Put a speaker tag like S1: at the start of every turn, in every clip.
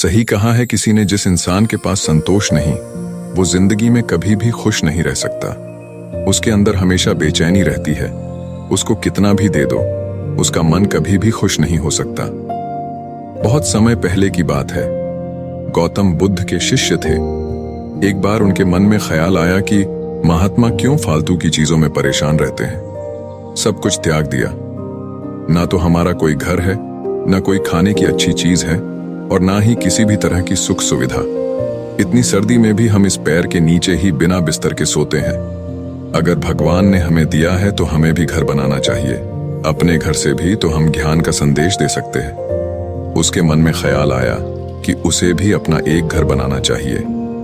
S1: सही कहा है किसी ने, जिस इंसान के पास संतोष नहीं वो जिंदगी में कभी भी खुश नहीं रह सकता। उसके अंदर हमेशा बेचैनी रहती है। उसको कितना भी दे दो उसका मन कभी भी खुश नहीं हो सकता। बहुत समय पहले की बात है। गौतम बुद्ध के शिष्य थे। एक बार उनके मन में ख्याल आया कि महात्मा क्यों फालतू की चीजों में परेशान रहते हैं। सब कुछ त्याग दिया। ना तो हमारा कोई घर है, ना कोई खाने की अच्छी चीज है और ना ही किसी भी तरह की सुख सुविधा। इतनी सर्दी में भी हम इस पैर के नीचे ही बिना बिस्तर के सोते हैं। अगर भगवान ने हमें दिया है तो हमें भी घर बनाना चाहिए। अपने घर से भी तो हम ज्ञान का संदेश दे सकते हैं। उसके मन में ख्याल आया कि उसे भी अपना एक घर बनाना चाहिए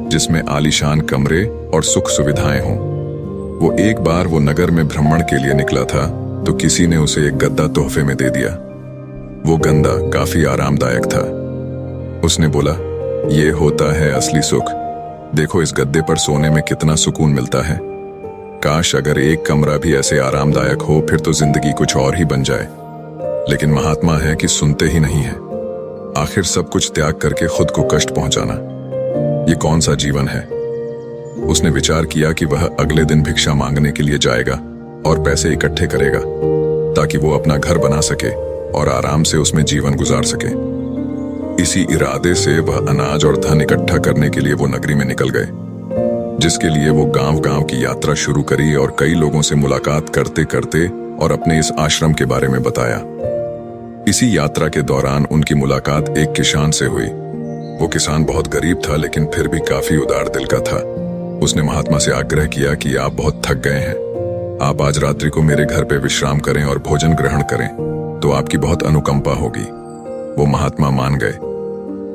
S1: जिसमें आलीशान कमरे और सुख सुविधाएं हों। वो एक बार वो नगर में भ्रमण के लिए निकला था तो किसी ने उसे एक गद्दा तोहफे में दे दिया। वो गद्दा काफी आरामदायक था। उसने बोला, ये होता है असली सुख। देखो इस गद्दे पर सोने में कितना सुकून मिलता है। काश अगर एक कमरा भी ऐसे आरामदायक हो, फिर तो जिंदगी कुछ और ही बन जाए। लेकिन महात्मा है कि सुनते ही नहीं है। आखिर सब कुछ त्याग करके खुद को कष्ट पहुंचाना, ये कौन सा जीवन है। उसने विचार किया कि वह अगले दिन भिक्षा मांगने के लिए जाएगा और पैसे इकट्ठे करेगा ताकि वो अपना घर बना सके और आराम से उसमें जीवन गुजार सके। इसी इरादे से वह अनाज और धन इकट्ठा करने के लिए वो नगरी में निकल गए, जिसके लिए वो गांव-गांव की यात्रा शुरू करी और कई लोगों से मुलाकात करते करते और अपने इस आश्रम के बारे में बताया। इसी यात्रा के दौरान उनकी मुलाकात एक किसान से हुई। वो किसान बहुत गरीब था लेकिन फिर भी काफी उदार दिल का था। उसने महात्मा से आग्रह किया कि आप बहुत थक गए हैं, आप आज रात्रि को मेरे घर पे विश्राम करें और भोजन ग्रहण करें तो आपकी बहुत अनुकंपा होगी। वो महात्मा मान गए।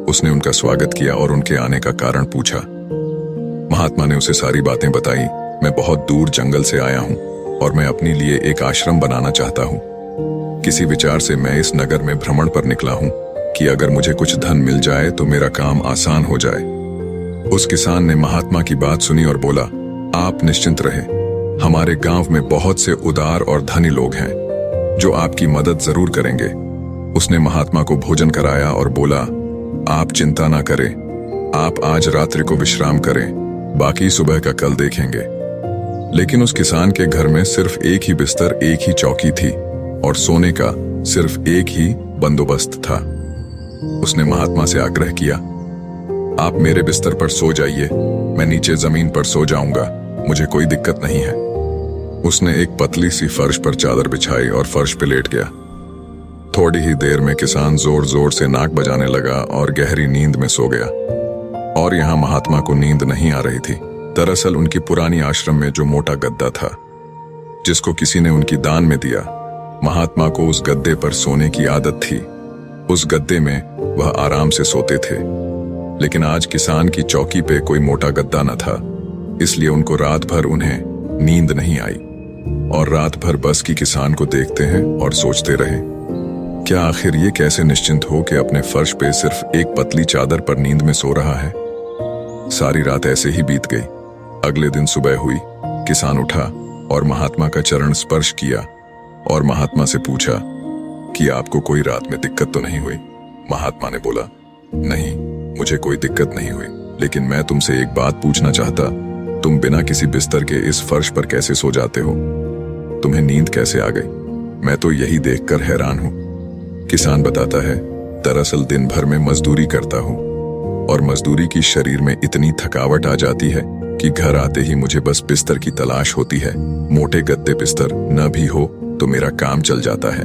S1: उसने उनका स्वागत किया और उनके आने का कारण पूछा। महात्मा ने उसे सारी बातें बताई। मैं बहुत दूर जंगल से आया हूं और मैं अपने लिए एक आश्रम बनाना चाहता हूं। किसी विचार से मैं इस नगर में भ्रमण पर निकला हूं कि अगर मुझे कुछ धन मिल जाए तो मेरा काम आसान हो जाए। उस किसान ने महात्मा की बात सुनी और बोला, आप निश्चिंत रहे, हमारे गांव में बहुत से उदार और धनी लोग हैं जो आपकी मदद जरूर करेंगे। उसने महात्मा को भोजन कराया और बोला, आप चिंता ना करें, आप आज रात्रि को विश्राम करें, बाकी सुबह का कल देखेंगे। लेकिन उस किसान के घर में सिर्फ एक ही बिस्तर, एक ही चौकी थी और सोने का सिर्फ एक ही बंदोबस्त था। उसने महात्मा से आग्रह किया, आप मेरे बिस्तर पर सो जाइए, मैं नीचे जमीन पर सो जाऊंगा, मुझे कोई दिक्कत नहीं है। उसने एक पतली सी फर्श पर चादर बिछाई और फर्श पे लेट गया। थोड़ी ही देर में किसान जोर जोर से नाक बजाने लगा और गहरी नींद में सो गया। और यहाँ महात्मा को नींद नहीं आ रही थी। दरअसल उनकी पुरानी आश्रम में जो मोटा गद्दा था जिसको किसी ने उनकी दान में दिया, महात्मा को उस गद्दे पर सोने की आदत थी। उस गद्दे में वह आराम से सोते थे। लेकिन आज किसान की चौकी पे कोई मोटा गद्दा न था, इसलिए उनको रात भर उन्हें नींद नहीं आई और रात भर बस की किसान को देखते हैं और सोचते रहे, क्या आखिर ये कैसे निश्चिंत हो कि अपने फर्श पे सिर्फ एक पतली चादर पर नींद में सो रहा है। सारी रात ऐसे ही बीत गई। अगले दिन सुबह हुई। किसान उठा और महात्मा का चरण स्पर्श किया और महात्मा से पूछा कि आपको कोई रात में दिक्कत तो नहीं हुई। महात्मा ने बोला, नहीं, मुझे कोई दिक्कत नहीं हुई, लेकिन मैं तुमसे एक बात पूछना चाहता, तुम बिना किसी बिस्तर के इस फर्श पर कैसे सो जाते हो? तुम्हें नींद कैसे आ गई? मैं तो यही देखकर हैरान हूं। किसान बताता है, दरअसल दिन भर में मजदूरी करता हूं और मजदूरी की शरीर में इतनी थकावट आ जाती है कि घर आते ही मुझे बस बिस्तर की तलाश होती है। मोटे गद्दे बिस्तर न भी हो तो मेरा काम चल जाता है।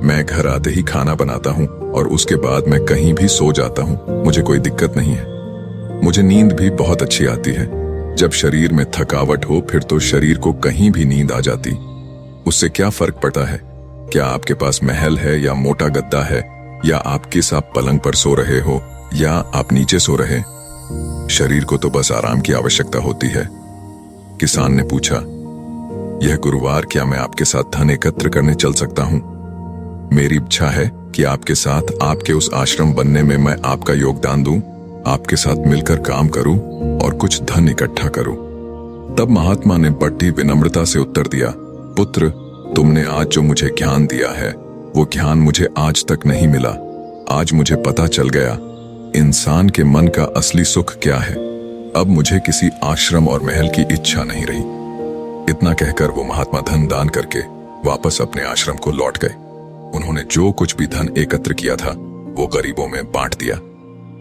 S1: मैं घर आते ही खाना बनाता हूँ और उसके बाद मैं कहीं भी सो जाता हूँ, मुझे कोई दिक्कत नहीं है। मुझे नींद भी बहुत अच्छी आती है। जब शरीर में थकावट हो फिर तो शरीर को कहीं भी नींद आ जाती। उससे क्या फर्क पड़ता है क्या आपके पास महल है या मोटा गद्दा है, या आप किस आप पलंग पर सो रहे हो या आप नीचे सो रहे। शरीर को तो बस आराम की आवश्यकता होती है। किसान ने पूछा, यह गुरुवार क्या मैं आपके साथ धन एकत्र करने चल सकता हूँ? मेरी इच्छा है कि आपके साथ आपके उस आश्रम बनने में मैं आपका योगदान दूं, आपके साथ मिलकर काम करूं और कुछ धन इकट्ठा करूं। तब महात्मा ने बड़ी विनम्रता से उत्तर दिया, पुत्र, तुमने आज जो मुझे ज्ञान दिया है वो ज्ञान मुझे आज तक नहीं मिला। आज मुझे पता चल गया इंसान के मन का असली सुख क्या है। अब मुझे किसी आश्रम और महल की इच्छा नहीं रही। इतना कहकर वो महात्मा धन दान करके वापस अपने आश्रम को लौट गए। उन्होंने जो कुछ भी धन एकत्र किया था वो गरीबों में बांट दिया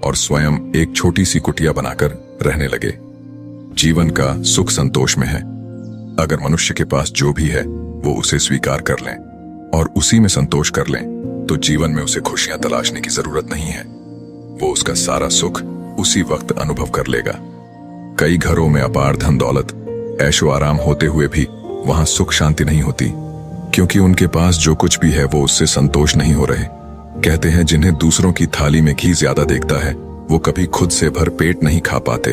S1: और स्वयं एक छोटी सी कुटिया बनाकर रहने लगे। जीवन का सुख संतोष में है। अगर मनुष्य के पास जो भी है वो उसे स्वीकार कर लें और उसी में संतोष कर लें तो जीवन में उसे खुशियां तलाशने की जरूरत नहीं है। वो उसका सारा सुख उसी वक्त अनुभव कर लेगा। कई घरों में अपार धन दौलत ऐशो आराम होते हुए भी वहां सुख शांति नहीं होती, क्योंकि उनके पास जो कुछ भी है वो उससे संतोष नहीं हो रहे। कहते हैं जिन्हें दूसरों की थाली में घी ज्यादा देखता है वो कभी खुद से भर पेट नहीं खा पाते।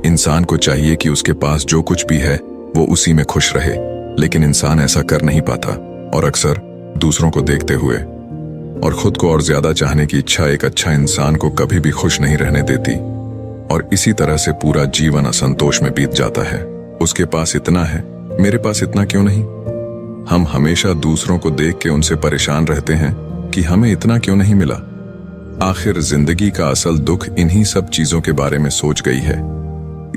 S1: इंसान को चाहिए कि उसके पास जो कुछ भी है वो उसी में खुश रहे, लेकिन इंसान ऐसा कर नहीं पाता और अक्सर दूसरों को देखते हुए और खुद को और ज्यादा चाहने की इच्छा एक अच्छा इंसान को कभी भी खुश नहीं रहने देती और इसी तरह से पूरा जीवन असंतोष में बीत जाता है। उसके पास इतना है, मेरे पास इतना क्यों नहीं। हम हमेशा दूसरों को देख के उनसे परेशान रहते हैं कि हमें इतना क्यों नहीं मिला। आखिर जिंदगी का असल दुख इन्हीं सब चीजों के बारे में सोच गई है।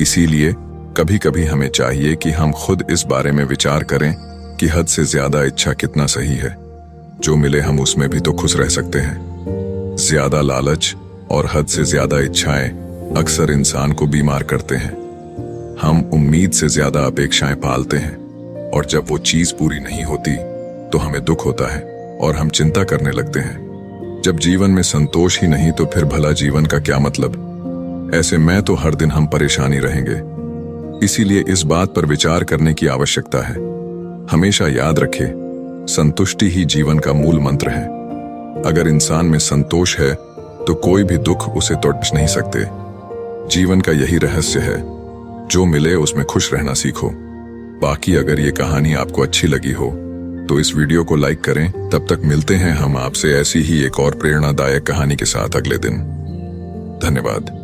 S1: इसीलिए कभी कभी हमें चाहिए कि हम खुद इस बारे में विचार करें कि हद से ज्यादा इच्छा कितना सही है। जो मिले हम उसमें भी तो खुश रह सकते हैं। ज्यादा लालच और हद से ज्यादा इच्छाएं अक्सर इंसान को बीमार करते हैं। हम उम्मीद से ज्यादा अपेक्षाएं पालते हैं और जब वो चीज पूरी नहीं होती तो हमें दुख होता है और हम चिंता करने लगते हैं। जब जीवन में संतोष ही नहीं तो फिर भला जीवन का क्या मतलब। ऐसे में तो हर दिन हम परेशानी रहेंगे। इसीलिए इस बात पर विचार करने की आवश्यकता है। हमेशा याद रखें, संतुष्टि ही जीवन का मूल मंत्र है। अगर इंसान में संतोष है तो कोई भी दुख उसे तोड़ नहीं सकते। जीवन का यही रहस्य है, जो मिले उसमें खुश रहना सीखो। बाकी अगर ये कहानी आपको अच्छी लगी हो तो इस वीडियो को लाइक करें। तब तक मिलते हैं हम आपसे ऐसी ही एक और प्रेरणादायक कहानी के साथ अगले दिन। धन्यवाद।